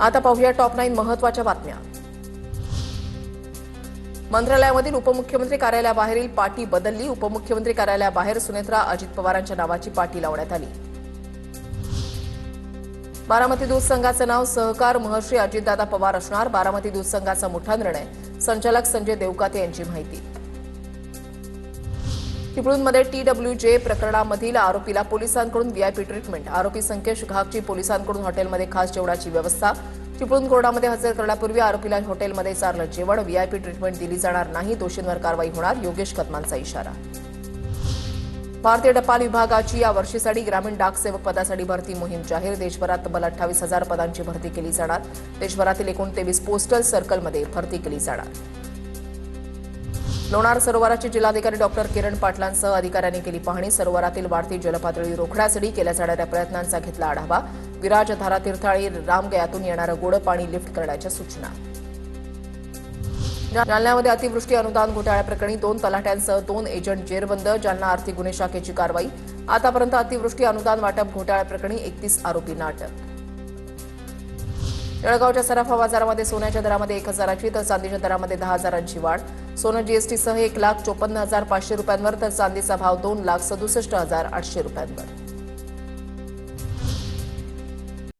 आता पाहूया टॉप 9 महत्त्वाच्या बातम्या। मंत्रालयामधील उपमुख्यमंत्री कार्यालयाबाहेरील पाटी बदलली। उपमुख्यमंत्री कार्यालयाबाहेर सुनेत्रा अजित पवारांच्या नावाची पाटी लावण्यात आली। बारामती दूध संघाचे नाव सहकार महर्षी अजितदादा पवार असणार। बारामती दूध संघाचा मोठा निर्णय, संचालक संजय देवकाते यांची माहिती। चिपळूणमध्ये TWJ प्रकरणामधील आरोपीला पोलिसांकडून व्हीआयपी ट्रीटमेंट। आरोपी संकेश घागची पोलिसांकडून हॉटेलमध्ये खास जेवणाची व्यवस्था। चिपळूण कोर्टामध्ये हजर करण्यापूर्वी आरोपीला हॉटेलमध्ये चारलं जेवण। व्हीआयपी ट्रीटमेंट दिली जाणार नाही, दोषींवर कारवाई होणार, योगेश कदमांचा इशारा। भारतीय टपाल विभागाची या वर्षीसाठी ग्रामीण डाक सेवक पदासाठी भरती मोहीम जाहीर। देशभरात तब्बल 28,000 पदांची भरती केली जाणार। देशभरातील एकूण 23 पोस्टल सर्कलमध्ये भरती केली जाणार। लोणार सरोवराची जिल्हाधिकारी डॉक्टर किरण पाटलांसह अधिकाऱ्यांनी केली पाहणी। सरोवरातील वाढती जलपातळी रोखण्यासाठी केल्या जाणाऱ्या प्रयत्नांचा घेतला आढावा। विराजधारा तीर्थाळी रामगयातून येणारं गोडं पाणी लिफ्ट करण्याच्या सूचना। जालन्यामध्ये अतिवृष्टी अनुदान घोटाळ्याप्रकरणी 2 तलाठ्यांसह 2 एजंट जेरबंद। जालना आर्थिक गुन्हे शाखेची कारवाई। आतापर्यंत अतिवृष्टी अनुदान वाटप घोटाळ्याप्रकरणी 31 आरोपी अटक। जळगावच्या सराफा बाजारामध्ये सोन्याच्या दरामध्ये 1,000ची तर चांदीच्या दरामध्ये 10,000ची वाढ। सोनं जीएसटीसह 1,54,500 रुपयांवर तर चांदीचा भाव 2,67,800 रुपयांवर।